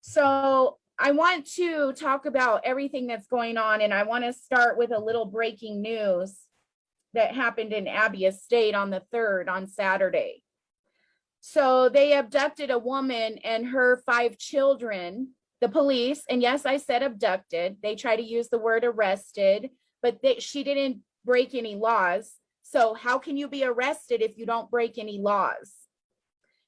So I want to talk about everything that's going on, and I want to start with a little breaking news that happened in Abia State on the 3rd, on Saturday. So they abducted a woman and her 5 children, the police, and yes, I said abducted. They try to use the word arrested, but she didn't break any laws. So how can you be arrested if you don't break any laws?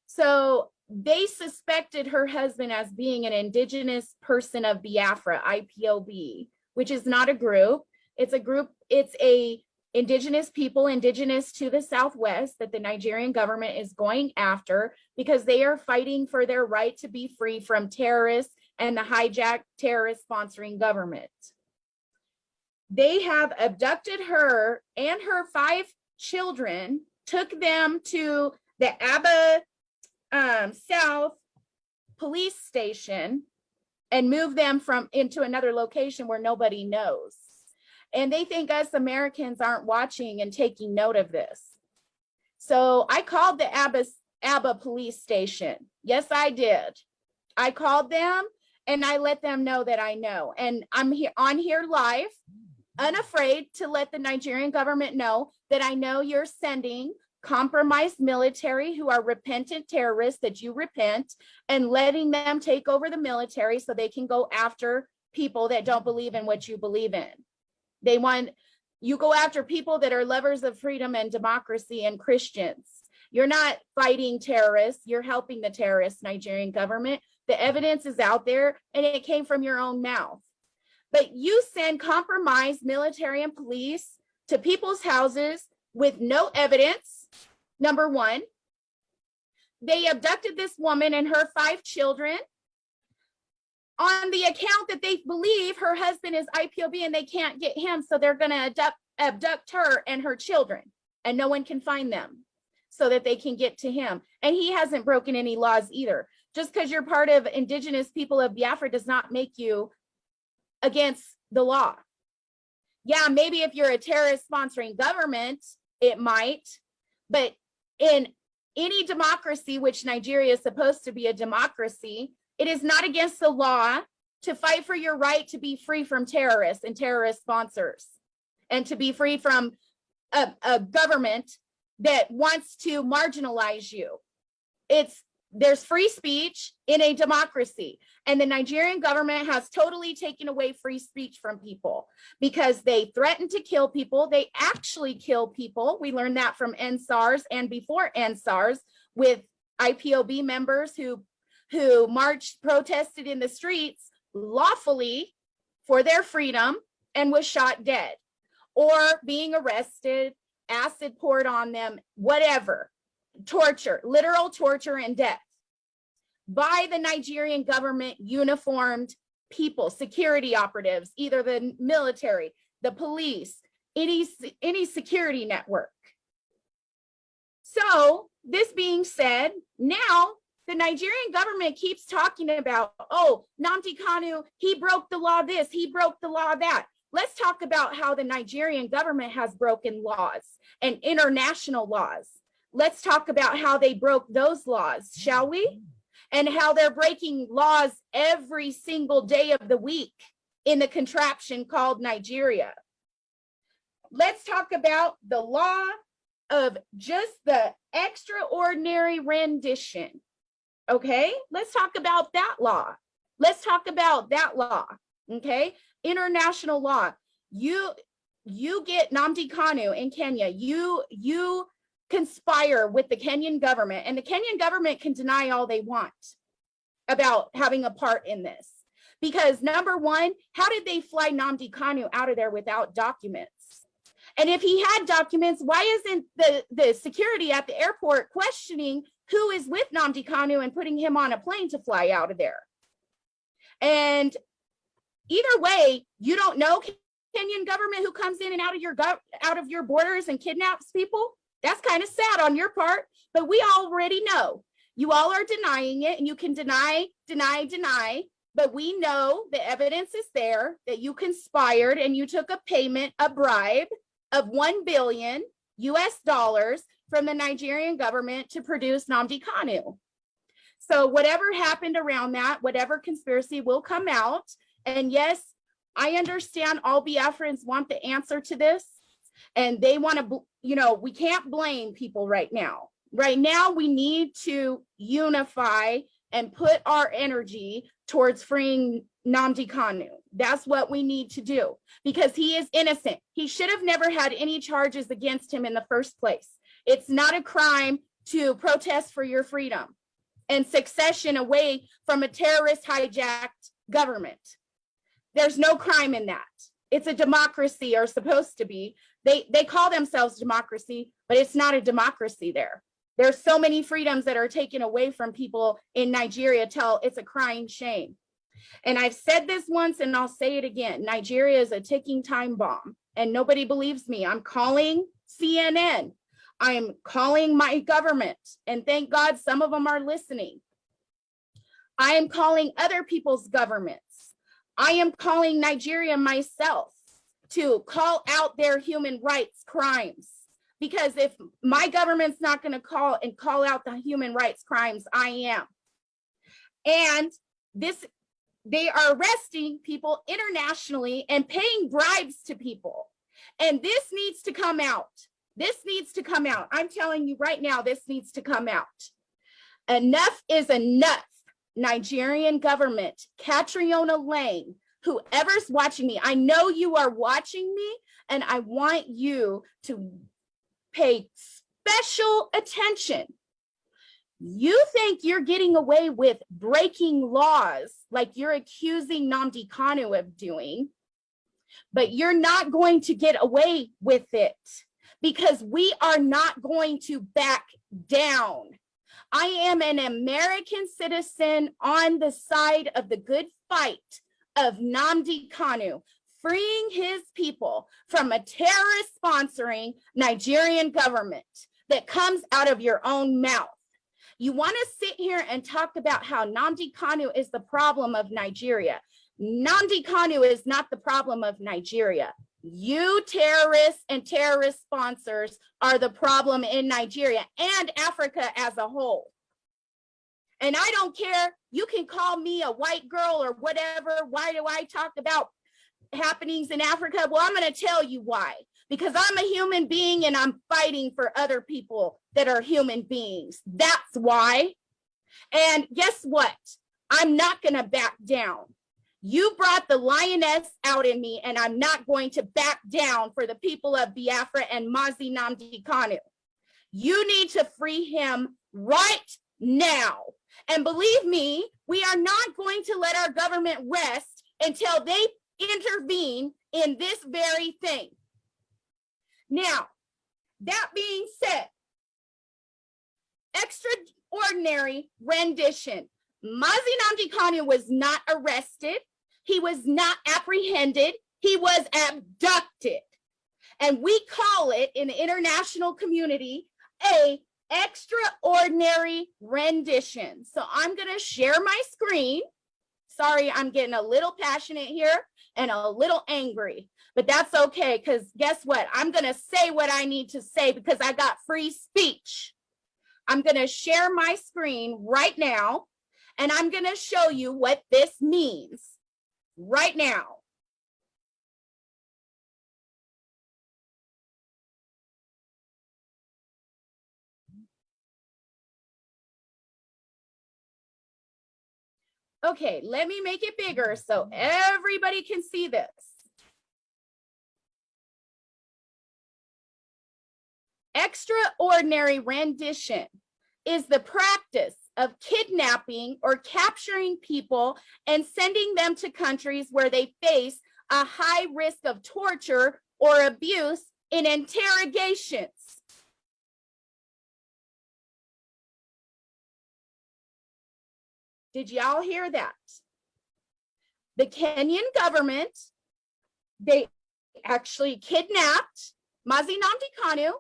So they suspected her husband as being an indigenous person of Biafra, IPOB, which is not a group. It's a group, it's a indigenous people, indigenous to the Southwest, that the Nigerian government is going after because they are fighting for their right to be free from terrorists and the hijacked terrorist sponsoring government. They have abducted her and her 5 children, took them to the Abba South police station and moved them into another location where nobody knows. And they think us Americans aren't watching and taking note of this. So I called the Abba police station. Yes, I did. I called them and I let them know that I know. And I'm here live, unafraid to let the Nigerian government know that I know you're sending compromised military who are repentant terrorists, that you repent, and letting them take over the military so they can go after people that don't believe in what you believe in. You go after people that are lovers of freedom and democracy and Christians. You're not fighting terrorists, you're helping the terrorist Nigerian government. The evidence is out there and it came from your own mouth. But you send compromised military and police to people's houses with no evidence. Number one, they abducted this woman and her 5 children on the account that they believe her husband is IPOB and they can't get him. So they're going to abduct her and her children and no one can find them so that they can get to him. And he hasn't broken any laws either. Just because you're part of indigenous people of Biafra does not make you against the law. Yeah, maybe if you're a terrorist sponsoring government, it might, but in any democracy, which Nigeria is supposed to be a democracy, it is not against the law to fight for your right to be free from terrorists and terrorist sponsors and to be free from a government that wants to marginalize you. There's free speech in a democracy, and the Nigerian government has totally taken away free speech from people because they threaten to kill people. They actually kill people. We learned that from NSARS and before NSARS with IPOB members who marched, protested in the streets lawfully for their freedom and was shot dead or being arrested, acid poured on them, whatever. Torture, literal torture and death by the Nigerian government uniformed people, security operatives, either the military, the police, any security network. So this being said, now the Nigerian government keeps talking about, oh, Nnamdi Kanu, he broke the law this, he broke the law that. Let's talk about how the Nigerian government has broken laws and international laws. Let's talk about how they broke those laws, shall we? And how they're breaking laws every single day of the week in the contraption called Nigeria. Let's talk about the law of just the extraordinary rendition. Okay, let's talk about that law. Let's talk about that law. Okay, international law. You get Nnamdi Kanu in Kenya. You conspire with the Kenyan government, and the Kenyan government can deny all they want about having a part in this. Because number one, how did they fly Nnamdi Kanu out of there without documents? And if he had documents, why isn't the security at the airport questioning who is with Nnamdi Kanu and putting him on a plane to fly out of there? And either way, you don't know Kenyan government who comes in and out of your borders and kidnaps people. That's kind of sad on your part, but we already know. You all are denying it, and you can deny, but we know the evidence is there that you conspired and you took a payment, a bribe of $1 billion US from the Nigerian government to produce Nnamdi Kanu. So whatever happened around that, whatever conspiracy will come out. And yes, I understand all Biafrans want the answer to this. And they want to, you know, we can't blame people right now. Right now, we need to unify and put our energy towards freeing Nnamdi Kanu. That's what we need to do because he is innocent. He should have never had any charges against him in the first place. It's not a crime to protest for your freedom and succession away from a terrorist hijacked government. There's no crime in that. It's a democracy, or supposed to be. They call themselves democracy, but it's not a democracy there. There's so many freedoms that are taken away from people in Nigeria till it's a crying shame. And I've said this once and I'll say it again. Nigeria is a ticking time bomb and nobody believes me. I'm calling CNN. I'm calling my government, and thank God some of them are listening. I am calling other people's governments. I am calling Nigeria myself to call out their human rights crimes. Because if my government's not going to call out the human rights crimes, I am. And they are arresting people internationally and paying bribes to people. And this needs to come out. This needs to come out. I'm telling you right now, this needs to come out. Enough is enough. Nigerian government, Catriona Lang, whoever's watching me, I know you are watching me, and I want you to pay special attention. You think you're getting away with breaking laws like you're accusing Nnamdi Kanu of doing, but you're not going to get away with it because we are not going to back down. I am an American citizen on the side of the good fight of Nnamdi Kanu, freeing his people from a terrorist sponsoring Nigerian government that comes out of your own mouth. You want to sit here and talk about how Nnamdi Kanu is the problem of Nigeria. Nnamdi Kanu is not the problem of Nigeria. You terrorists and terrorist sponsors are the problem in Nigeria and Africa as a whole. And I don't care, you can call me a white girl or whatever. Why do I talk about happenings in Africa? Well, I'm going to tell you why. Because I'm a human being and I'm fighting for other people that are human beings. That's why. And guess what? I'm not going to back down. You brought the lioness out in me, and I'm not going to back down for the people of Biafra and Mazi Nnamdi Kanu. You need to free him right now. And believe me, we are not going to let our government rest until they intervene in this very thing. Now, that being said, extraordinary rendition. Mazi Nnamdi Kanu was not arrested. He was not apprehended. He was abducted. And we call it in the international community a extraordinary rendition. So I'm going to share my screen. Sorry, I'm getting a little passionate here and a little angry, but that's okay, because guess what? I'm going to say what I need to say because I got free speech. I'm going to share my screen right now, and I'm going to show you what this means right now. Okay, let me make it bigger so everybody can see this. Extraordinary rendition is the practice of kidnapping or capturing people and sending them to countries where they face a high risk of torture or abuse in interrogations. Did y'all hear that? The Kenyan government, they actually kidnapped Mazi Nnamdi Kanu,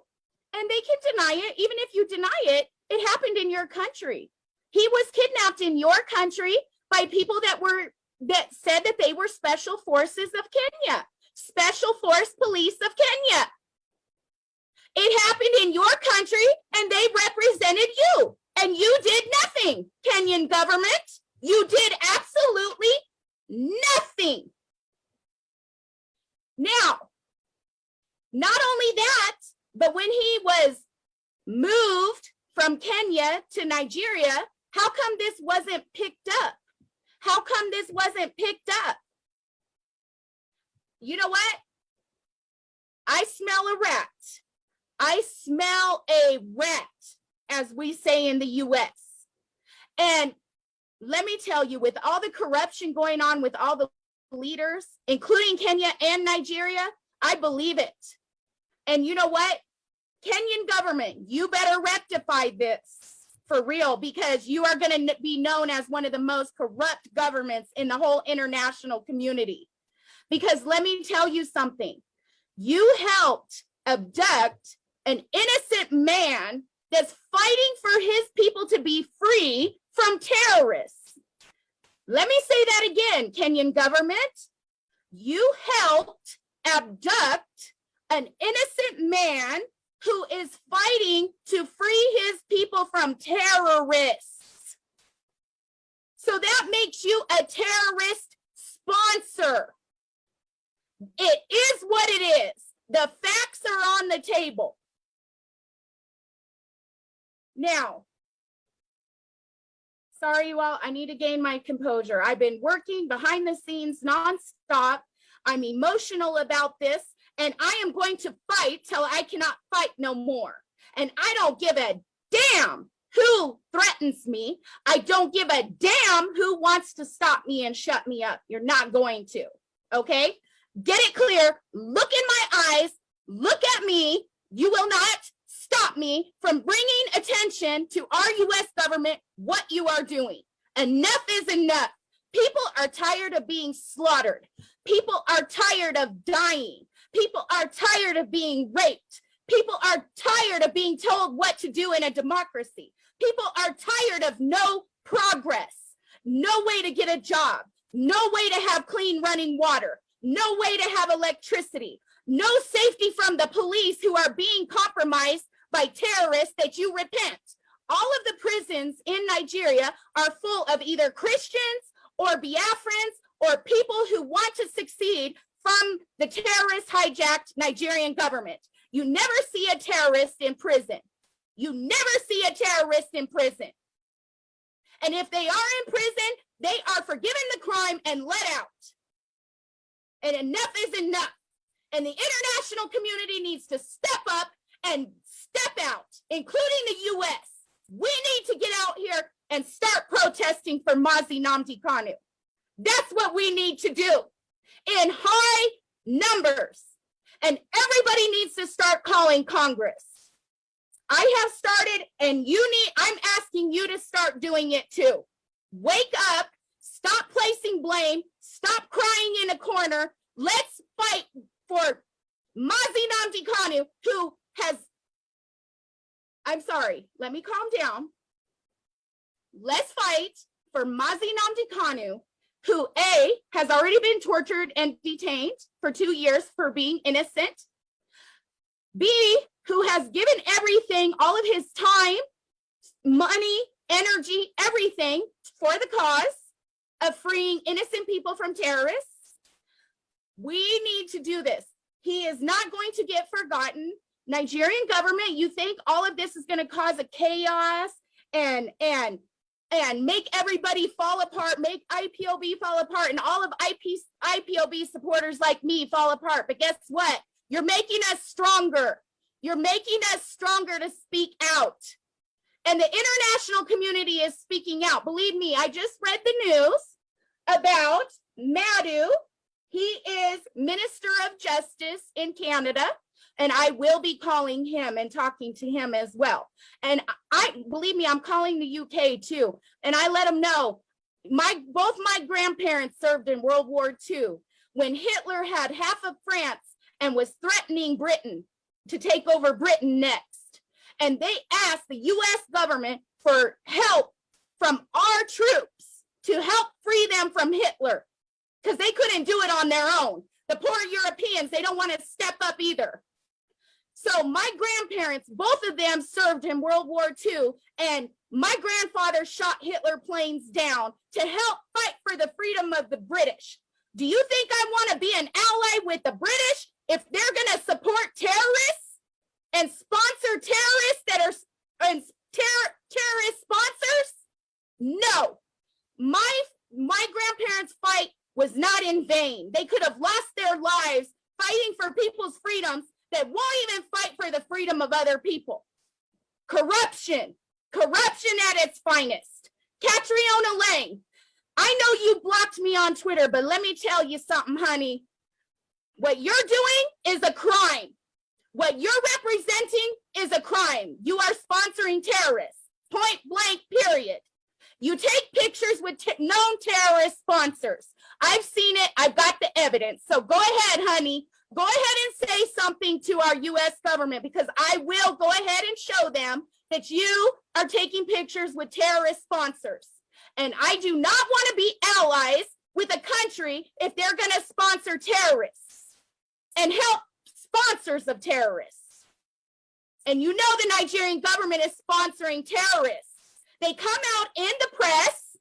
and they can deny it. Even if you deny it, it happened in your country. He was kidnapped in your country by people that said that they were special forces of Kenya, special force police of Kenya. It happened in your country, and they represented you And you did nothing, Kenyan government. You did absolutely nothing. Now, not only that, but when he was moved from Kenya to Nigeria, how come this wasn't picked up? How come this wasn't picked up? You know what? I smell a rat. I smell a rat, as we say in the US. And let me tell you, with all the corruption going on with all the leaders, including Kenya and Nigeria, I believe it. And you know what? Kenyan government, you better rectify this for real, because you are going to be known as one of the most corrupt governments in the whole international community. Because let me tell you something. You helped abduct an innocent man that's fighting for his people to be free from terrorists. Let me say that again, Kenyan government. You helped abduct an innocent man who is fighting to free his people from terrorists. So that makes you a terrorist sponsor. It is what it is. The facts are on the table. Now, sorry, you all, I need to gain my composure. I've been working behind the scenes nonstop. I'm emotional about this, and I am going to fight till I cannot fight no more. And I don't give a damn who threatens me. I don't give a damn who wants to stop me and shut me up. You're not going to, okay? Get it clear. Look in my eyes. Look at me. You will not stop me from bringing attention to our U.S. government what you are doing. Enough is enough. People are tired of being slaughtered. People are tired of dying. People are tired of being raped. People are tired of being told what to do in a democracy. People are tired of no progress, no way to get a job, no way to have clean running water, no way to have electricity, no safety from the police who are being compromised by terrorists that you repent. All of the prisons in Nigeria are full of either Christians or Biafrans or people who want to succeed from the terrorist hijacked Nigerian government. You never see a terrorist in prison. You never see a terrorist in prison. And if they are in prison, they are forgiven the crime and let out. And enough is enough. And the international community needs to step up and step out, including the US. We need to get out here and start protesting for Nnamdi Kanu. That's what we need to do in high numbers. And everybody needs to start calling Congress. I have started, and I'm asking you to start doing it too. Wake up, stop placing blame, stop crying in a corner. Let's fight for Nnamdi Kanu, who has, I'm sorry, let me calm down. Let's fight for Nnamdi Kanu, who A, has already been tortured and detained for 2 years for being innocent. B, who has given everything, all of his time, money, energy, everything for the cause of freeing innocent people from terrorists. We need to do this. He is not going to get forgotten. Nigerian government, you think all of this is going to cause a chaos and make everybody fall apart, make IPOB fall apart, and all of IPOB supporters like me fall apart. But guess what? You're making us stronger. You're making us stronger to speak out. And the international community is speaking out. Believe me, I just read the news about Madu. He is Minister of Justice in Canada, and I will be calling him and talking to him as well. And believe me, I'm calling the UK too. And I let him know, both my grandparents served in World War II when Hitler had half of France and was threatening Britain to take over Britain next. And they asked the US government for help from our troops to help free them from Hitler, because they couldn't do it on their own. The poor Europeans, they don't want to step up either. So my grandparents, both of them served in World War II, and my grandfather shot Hitler planes down to help fight for the freedom of the British. Do you think I want to be an ally with the British if they're going to support terrorists and sponsor terrorists that are terrorist sponsors? No. My grandparents' fight was not in vain. They could have lost their lives fighting for people's freedoms that won't even fight for the freedom of other people. Corruption at its finest. Catriona Lang, I know you blocked me on Twitter, but let me tell you something, honey. What you're doing is a crime. What you're representing is a crime. You are sponsoring terrorists, point blank, period. You take pictures with known terrorist sponsors. I've seen it. I've got the evidence. So go ahead, honey. Go ahead and say something to our U.S. government, because I will go ahead and show them that you are taking pictures with terrorist sponsors. And I do not want to be allies with a country if they're going to sponsor terrorists and help sponsors of terrorists. And you know the Nigerian government is sponsoring terrorists. They come out in the press.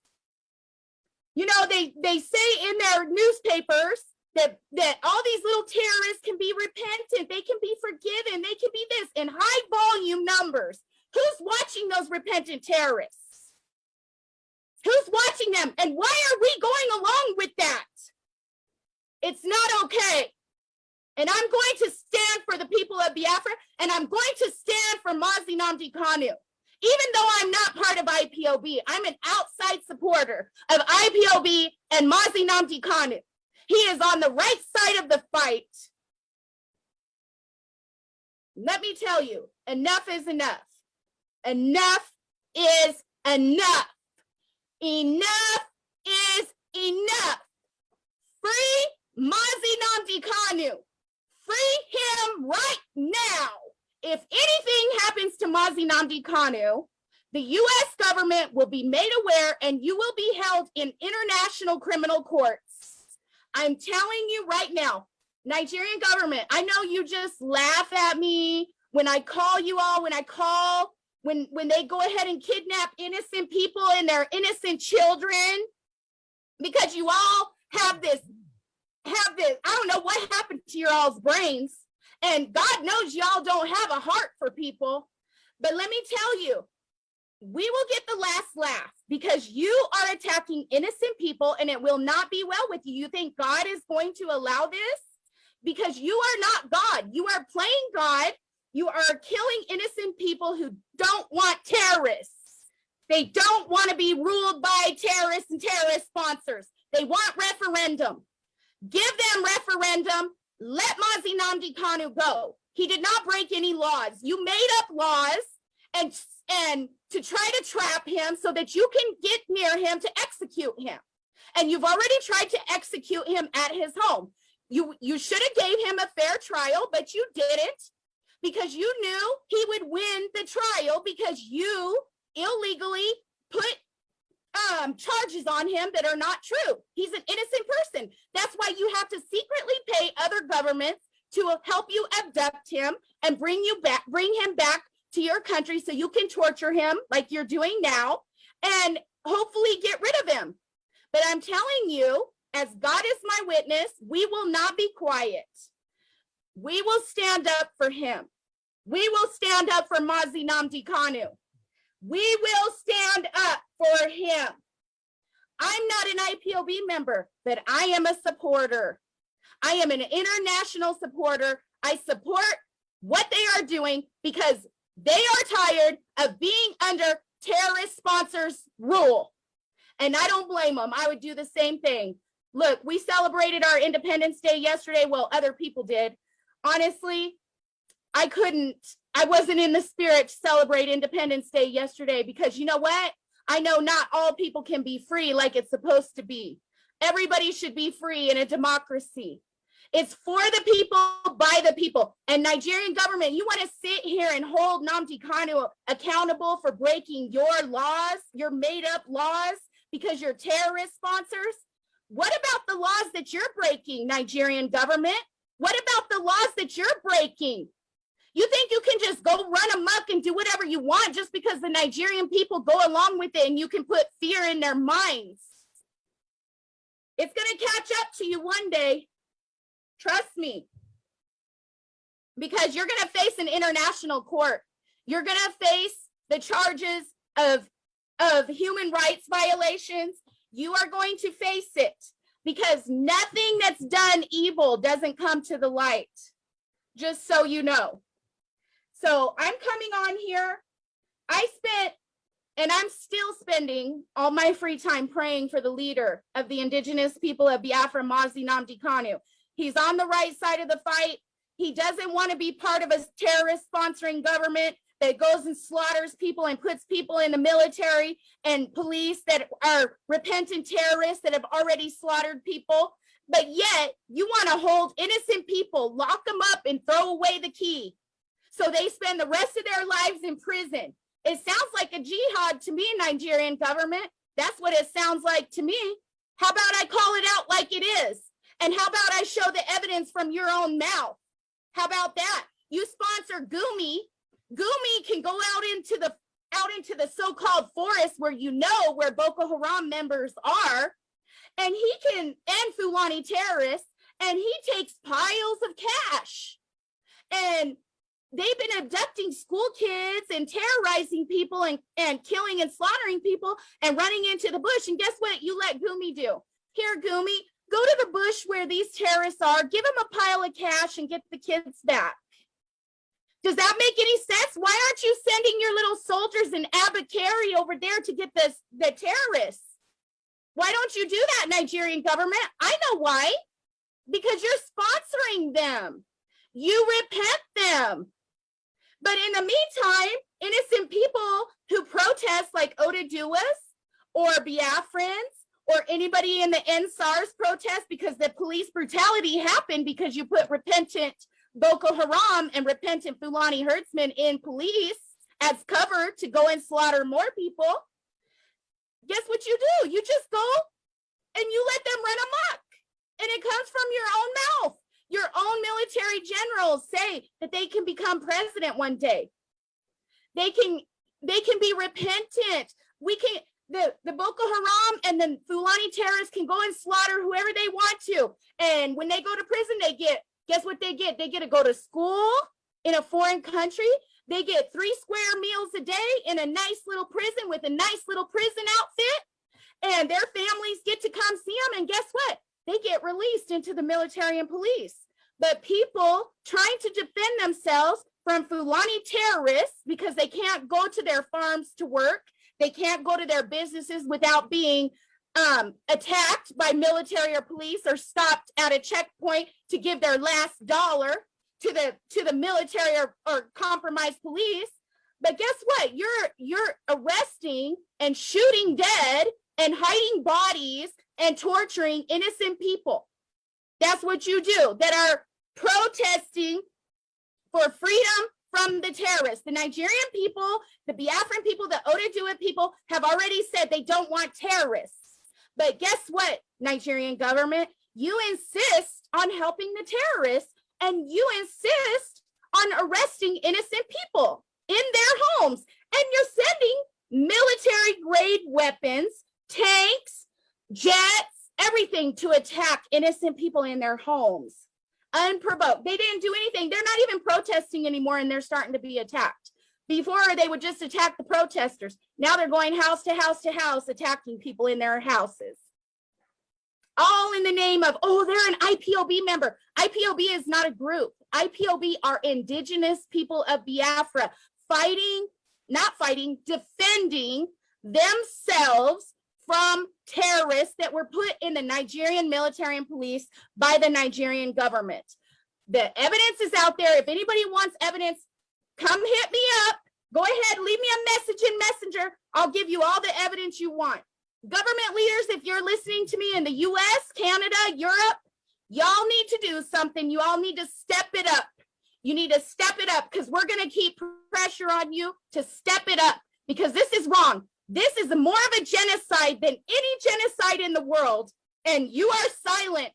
You know, they say in their newspapers that all these little terrorists can be repentant, they can be forgiven, they can be this in high volume numbers. Who's watching those repentant terrorists? Who's watching them? And why are we going along with that? It's not okay. And I'm going to stand for the people of Biafra, and I'm going to stand for Nnamdi Kanu. Even though I'm not part of IPOB, I'm an outside supporter of IPOB and Nnamdi Kanu. He is on the right side of the fight. Let me tell you, enough is enough. Enough is enough. Enough is enough. Free Nnamdi Kanu. Free him right now. If anything happens to Nnamdi Kanu, the U.S. government will be made aware and you will be held in international criminal courts. I'm telling you right now, Nigerian government, I know you just laugh at me when I call you all, when they go ahead and kidnap innocent people and their innocent children, because you all have this, I don't know what happened to your all's brains. And God knows y'all don't have a heart for people. But let me tell you, we will get the last laugh because you are attacking innocent people and it will not be well with you. You think God is going to allow this? Because you are not God. You are playing God. You are killing innocent people who don't want terrorists. They don't want to be ruled by terrorists and terrorist sponsors. They want referendum. Give them referendum. Let Nnamdi Kanu go. He did not break any laws. You made up laws and to try to trap him so that you can get near him to execute him. And you've already tried to execute him at his home. You should have gave him a fair trial, but you didn't, because you knew he would win the trial because you illegally put charges on him that are not true. He's an innocent person. That's why you have to secretly pay other governments to help you abduct him and bring him back to your country so you can torture him like you're doing now and hopefully get rid of him. But I'm telling you, as God is my witness, we will not be quiet. We will stand up for him. We will stand up for Nnamdi Kanu. We will stand up for him. I'm not an IPOB member, but I am a supporter. I am an international supporter. I support what they are doing because they are tired of being under terrorist sponsors' rule. And I don't blame them. I would do the same thing. Look, we celebrated our Independence Day yesterday. Well, other people did. Honestly, I wasn't in the spirit to celebrate Independence Day yesterday because you know what? I know not all people can be free like it's supposed to be. Everybody should be free in a democracy. It's for the people, by the people. And Nigerian government, you want to sit here and hold Nnamdi Kanu accountable for breaking your laws, your made up laws, because you're terrorist sponsors? What about the laws that you're breaking, Nigerian government? What about the laws that you're breaking? You think you can just go run amok and do whatever you want just because the Nigerian people go along with it and you can put fear in their minds? It's going to catch up to you one day. Trust me. Because you're going to face an international court. You're going to face the charges of human rights violations. You are going to face it because nothing that's done evil doesn't come to the light. Just so you know. So I'm coming on here. I spent, and I'm still spending all my free time praying for the leader of the indigenous people of Biafra, Nnamdi Kanu. He's on the right side of the fight. He doesn't want to be part of a terrorist sponsoring government that goes and slaughters people and puts people in the military and police that are repentant terrorists that have already slaughtered people. But yet you want to hold innocent people, lock them up and throw away the key. So they spend the rest of their lives in prison. It sounds like a jihad to me, Nigerian government. That's what it sounds like to me. How about I call it out like it is? And how about I show the evidence from your own mouth? How about that? You sponsor Gumi. Gumi can go out into the so-called forest where you know where Boko Haram members are, and he can, and Fulani terrorists, and he takes piles of cash. And they've been abducting school kids and terrorizing people and killing and slaughtering people and running into the bush. And guess what? You let Gumi do. Here, Gumi, go to the bush where these terrorists are, give them a pile of cash and get the kids back. Does that make any sense? Why aren't you sending your little soldiers in Abakari over there to get the terrorists? Why don't you do that, Nigerian government? I know why. Because you're sponsoring them. You repent them. But in the meantime, innocent people who protest like Oduduwas or Biafrans or anybody in the NSARS protest because the police brutality happened because you put repentant Boko Haram and repentant Fulani herdsmen in police as cover to go and slaughter more people. Guess what you do? You just go and you let them run amok. And it comes from your own mouth. Your own military generals say that they can become president one day. They can be repentant. The Boko Haram and the Fulani terrorists can go and slaughter whoever they want to. And when they go to prison, guess what they get? They get to go to school in a foreign country. They get 3 square meals a day in a nice little prison with a nice little prison outfit. And their families get to come see them. And guess what? They get released into the military and police. But people trying to defend themselves from Fulani terrorists because they can't go to their farms to work. They can't go to their businesses without being attacked by military or police or stopped at a checkpoint to give their last dollar to the military or compromised police. But guess what? You're arresting and shooting dead and hiding bodies and torturing innocent people. That's what you do, that are protesting for freedom from the terrorists. The Nigerian people, the Biafran people, the Oduduwa people have already said they don't want terrorists. But guess what, Nigerian government? You insist on helping the terrorists and you insist on arresting innocent people in their homes. And you're sending military grade weapons, tanks, jets, everything to attack innocent people in their homes. Unprovoked. They didn't do anything. They're not even protesting anymore and they're starting to be attacked. Before they would just attack the protesters. Now they're going house to house to house, attacking people in their houses. All in the name of, oh, they're an IPOB member. IPOB is not a group. IPOB are indigenous people of Biafra defending themselves from terrorists that were put in the Nigerian military and police by the Nigerian government. The evidence is out there. If anybody wants evidence, come hit me up. Go ahead, leave me a message in Messenger. I'll give you all the evidence you want. Government leaders, if you're listening to me in the US, Canada, Europe, y'all need to do something. You all need to step it up. You need to step it up because we're going to keep pressure on you to step it up because this is wrong. This is more of a genocide than any genocide in the world, and you are silent.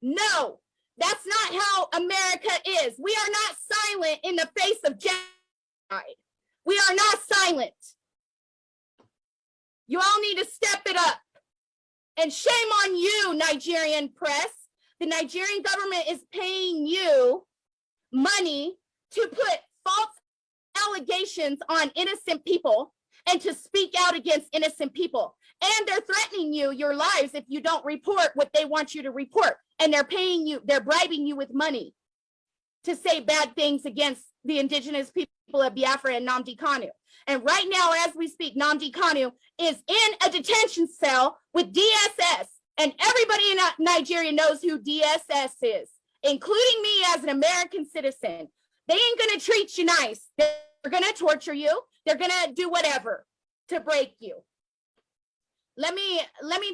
No, That's not how America is. We are not silent in the face of genocide. We are not silent. You all need to step it up. And shame on you, Nigerian press. The Nigerian government is paying you money to put false allegations on innocent people and to speak out against innocent people. And they're threatening you, your lives, if you don't report what they want you to report. And they're paying you, they're bribing you with money to say bad things against the indigenous people of Biafra and Nnamdi Kanu. And right now, as we speak, Nnamdi Kanu is in a detention cell with DSS. And everybody in Nigeria knows who DSS is, including me as an American citizen. They ain't gonna treat you nice. They're gonna torture you. They're gonna do whatever to break you. Let me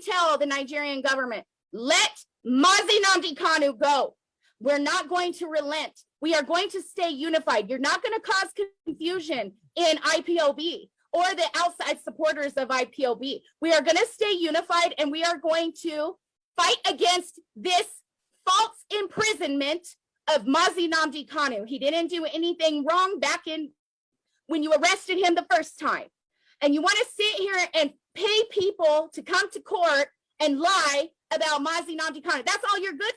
tell the Nigerian government, let Mazi Nnamdi Kanu go. We're not going to relent. We are going to stay unified. You're not going to cause confusion in IPOB or the outside supporters of IPOB. We are going to stay unified, and we are going to fight against this false imprisonment of Mazi Nnamdi Kanu. He didn't do anything wrong back in when you arrested him the first time. And you want to sit here and pay people to come to court and lie about Mazi Nnamdi Kanu. That's all you're good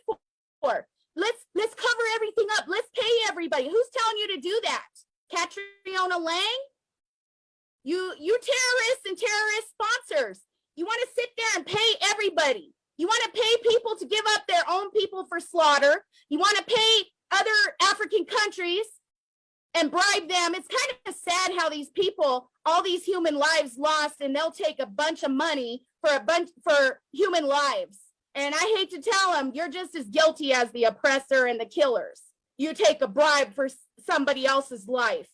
for. Let's cover everything up. Let's pay everybody. Who's telling you to do that? Catriona Lang? You terrorists and terrorist sponsors. You want to sit there and pay everybody. You want to pay people to give up their own people for slaughter. You want to pay other African countries and bribe them. It's kind of sad how these people, all these human lives lost, and they'll take a bunch of money for human lives. And I hate to tell them, you're just as guilty as the oppressor and the killers. You take a bribe for somebody else's life.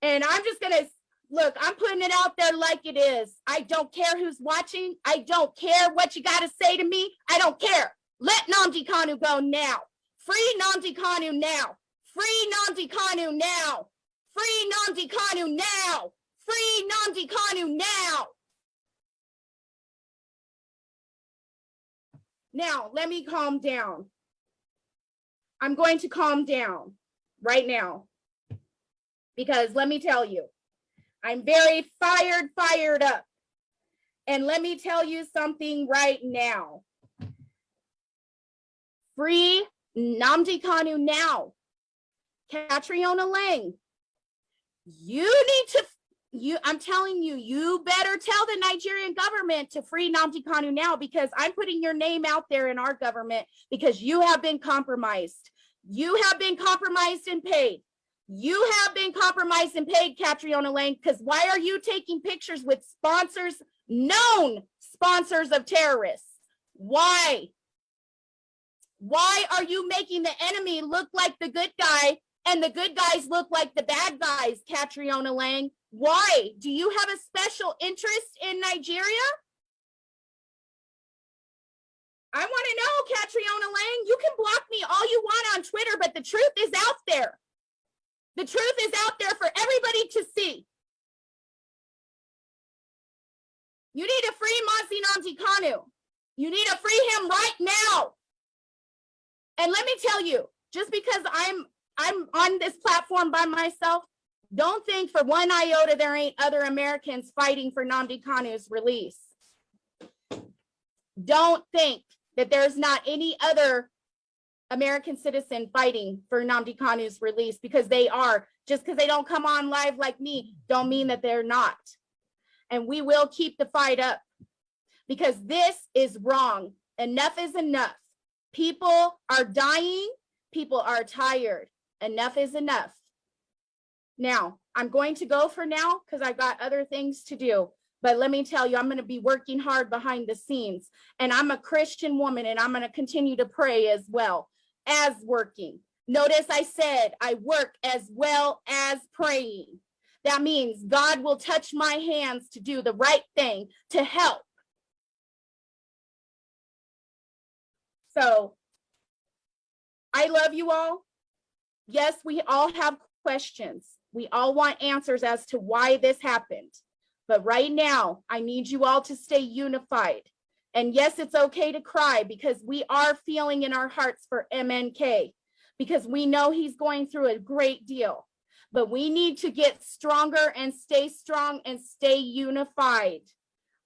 And I'm just gonna, look, I'm putting it out there like it is. I don't care who's watching. I don't care what you gotta say to me. I don't care. Let Nnamdi Kanu go now. Free Nnamdi Kanu now. Free Nnamdi Kanu now. Free Nnamdi Kanu now. Free Nnamdi Kanu now. Now, let me calm down. I'm going to calm down right now, because let me tell you, I'm very fired up. And let me tell you something right now. Free Nnamdi Kanu now. Catriona Lang, you need to, I'm telling you, you better tell the Nigerian government to free Nnamdi Kanu now, because I'm putting your name out there in our government, because you have been compromised. You have been compromised and paid. You have been compromised and paid, Catriona Lang, because why are you taking pictures with sponsors, known sponsors of terrorists? Why? Why are you making the enemy look like the good guy and the good guys look like the bad guys, Catriona Lang? Why? Do you have a special interest in Nigeria? I want to know, Catriona Lang. You can block me all you want on Twitter, but the truth is out there. The truth is out there for everybody to see. You need to free Mazi Nnamdi Kanu. You need to free him right now. And let me tell you, just because I'm on this platform by myself, don't think for one iota there ain't other Americans fighting for Nnamdi Kanu's release. Don't think that there's not any other American citizen fighting for Nnamdi Kanu's release, because they are. Just because they don't come on live like me, don't mean that they're not. And we will keep the fight up, because this is wrong. Enough is enough. People are dying. People are tired. Enough is enough. Now, I'm going to go for now because I've got other things to do. But let me tell you, I'm going to be working hard behind the scenes. And I'm a Christian woman, and I'm going to continue to pray as well as working. Notice I said I work as well as praying. That means God will touch my hands to do the right thing, to help. So I love you all. Yes, we all have questions. We all want answers as to why this happened. But right now, I need you all to stay unified. And yes, it's okay to cry because we are feeling in our hearts for MNK because we know he's going through a great deal. But we need to get stronger and stay strong and stay unified.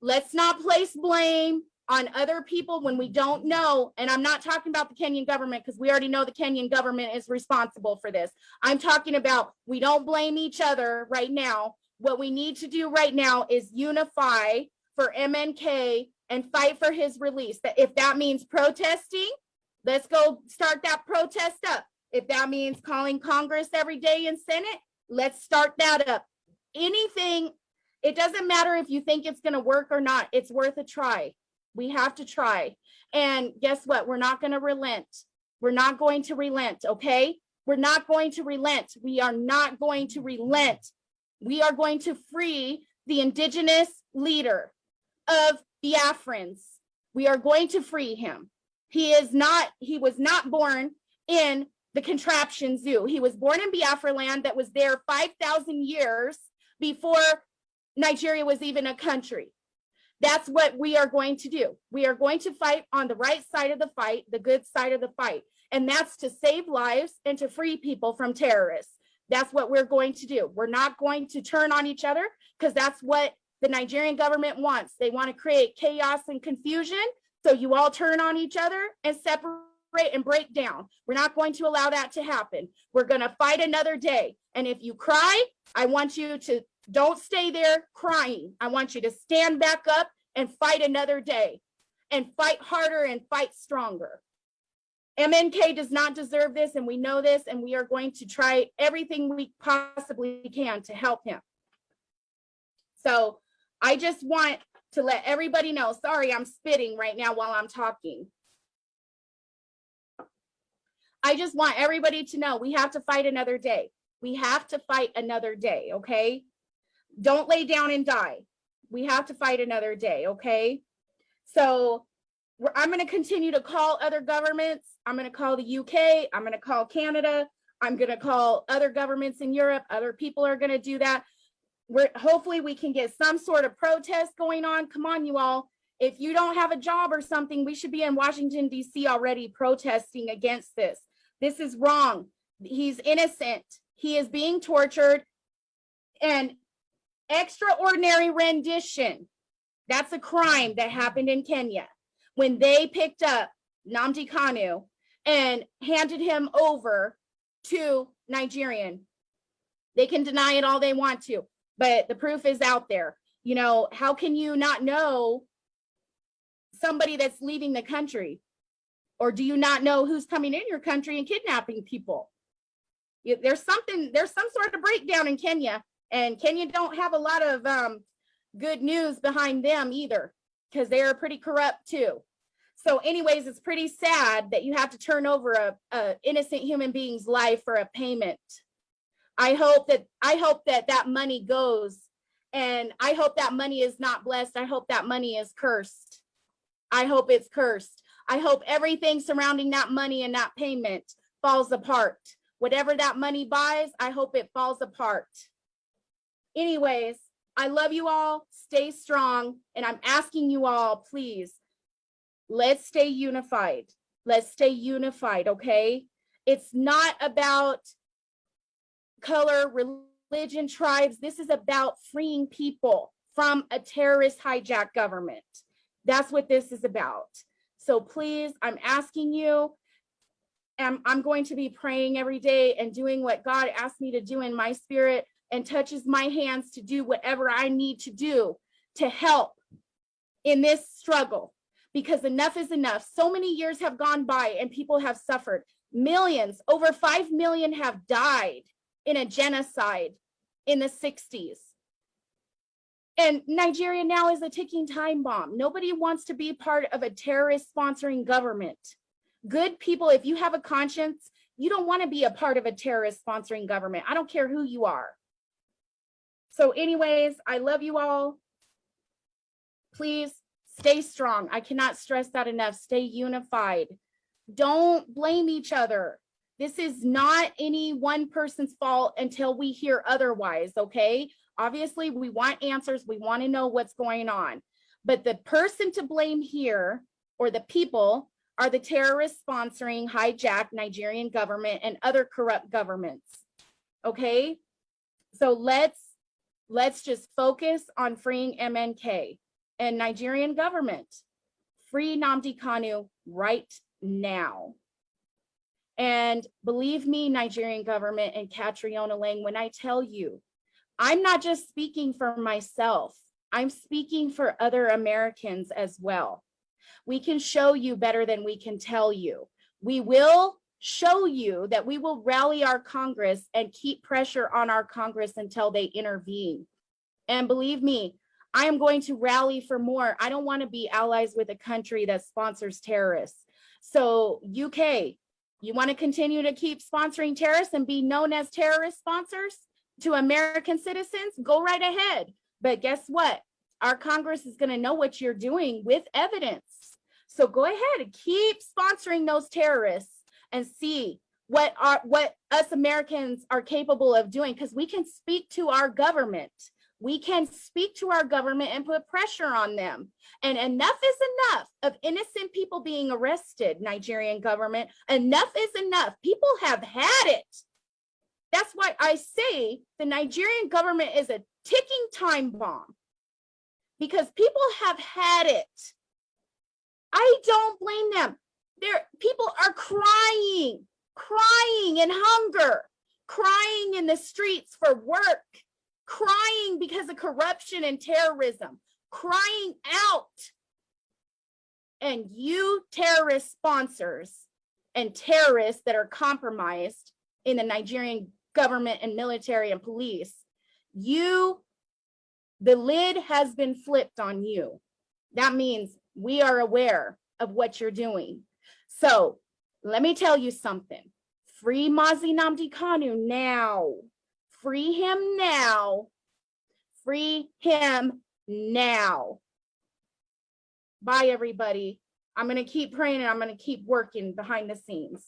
Let's not place blame on other people when we don't know. And I'm not talking about the Kenyan government because we already know the Kenyan government is responsible for this. I'm talking about we don't blame each other right now. What we need to do right now is unify for MNK and fight for his release. If that means protesting, let's go start that protest up. If that means calling Congress every day and Senate, let's start that up. Anything, it doesn't matter if you think it's going to work or not. It's worth a try. We have to try. And guess what? We're not going to relent. We're not going to relent, okay? We're not going to relent. We are not going to relent. We are going to free the indigenous leader of Biafrans. We are going to free him. He was not born in the contraption zoo. He was born in Biafra land that was there 5,000 years before Nigeria was even a country. That's what we are going to do. We are going to fight on the right side of the fight, the good side of the fight. And that's to save lives and to free people from terrorists. That's what we're going to do. We're not going to turn on each other because that's what the Nigerian government wants. They want to create chaos and confusion. So you all turn on each other and separate and break down. We're not going to allow that to happen. We're going to fight another day. And if you cry, I want you to don't stay there crying. I want you to stand back up and fight another day and fight harder and fight stronger. MNK does not deserve this, and we know this, and we are going to try everything we possibly can to help him. So I just want to let everybody know, sorry, I'm spitting right now while I'm talking. I just want everybody to know we have to fight another day. We have to fight another day, okay? Don't lay down and die. We have to fight another day, okay? So I'm going to continue to call other governments. I'm going to call the UK. I'm going to call Canada. I'm going to call other governments in Europe. Other people are going to do that. Hopefully we can get some sort of protest going on. Come on, you all. If you don't have a job or something, we should be in Washington, D.C. already protesting against this. This is wrong. He's innocent. He is being tortured. And extraordinary rendition, that's a crime that happened in Kenya when they picked up Nnamdi Kanu and handed him over to Nigerian. They can deny it all they want to, but the proof is out there. You know, how can you not know somebody that's leaving the country? Or do you not know who's coming in your country and kidnapping people? There's some sort of breakdown in Kenya, and Kenya don't have a lot of good news behind them either, because they're pretty corrupt too. So anyways, it's pretty sad that you have to turn over a innocent human being's life for a payment. I hope that money goes, and I hope that money is not blessed. I hope that money is cursed. I hope it's cursed. I hope everything surrounding that money and that payment falls apart. Whatever that money buys, I hope it falls apart. Anyways, I love you all. Stay strong. And I'm asking you all, please, let's stay unified. Let's stay unified, okay? It's not about color, religion, tribes. This is about freeing people from a terrorist hijacked government. That's what this is about. So please, I'm asking you, and I'm going to be praying every day and doing what God asked me to do in my spirit and touches my hands to do whatever I need to do to help in this struggle, because enough is enough. So many years have gone by and people have suffered. Millions, over 5 million have died in a genocide in the 60s. And Nigeria now is a ticking time bomb. Nobody wants to be part of a terrorist sponsoring government. Good people, if you have a conscience, you don't want to be a part of a terrorist sponsoring government. I don't care who you are. So anyways, I love you all. Please stay strong. I cannot stress that enough. Stay unified. Don't blame each other. This is not any one person's fault until we hear otherwise, okay? Obviously, we want answers. We want to know what's going on. But the person to blame here, or the people, are the terrorists sponsoring, hijacked Nigerian government and other corrupt governments. Okay? So let's just focus on freeing MNK and Nigerian government. Free Nnamdi Kanu right now. And believe me, Nigerian government and Catriona Lang, when I tell you, I'm not just speaking for myself, I'm speaking for other Americans as well. We can show you better than we can tell you. We will show you that we will rally our Congress and keep pressure on our Congress until they intervene. And believe me, I am going to rally for more. I don't want to be allies with a country that sponsors terrorists. So UK, you want to continue to keep sponsoring terrorists and be known as terrorist sponsors to American citizens? Go right ahead. But guess what? Our Congress is going to know what you're doing with evidence. So go ahead and keep sponsoring those terrorists and see what us Americans are capable of doing, because we can speak to our government. We can speak to our government and put pressure on them. And enough is enough of innocent people being arrested, Nigerian government. Enough is enough. People have had it. That's why I say the Nigerian government is a ticking time bomb, because people have had it. I don't blame them. People are crying in hunger, crying in the streets for work, crying because of corruption and terrorism, crying out. And you terrorist sponsors and terrorists that are compromised in the Nigerian government and military and police, the lid has been flipped on you. That means we are aware of what you're doing. So let me tell you something. Free Mazi Nnamdi Kanu now. Free him now. Free him now. Bye, everybody. I'm going to keep praying and I'm going to keep working behind the scenes.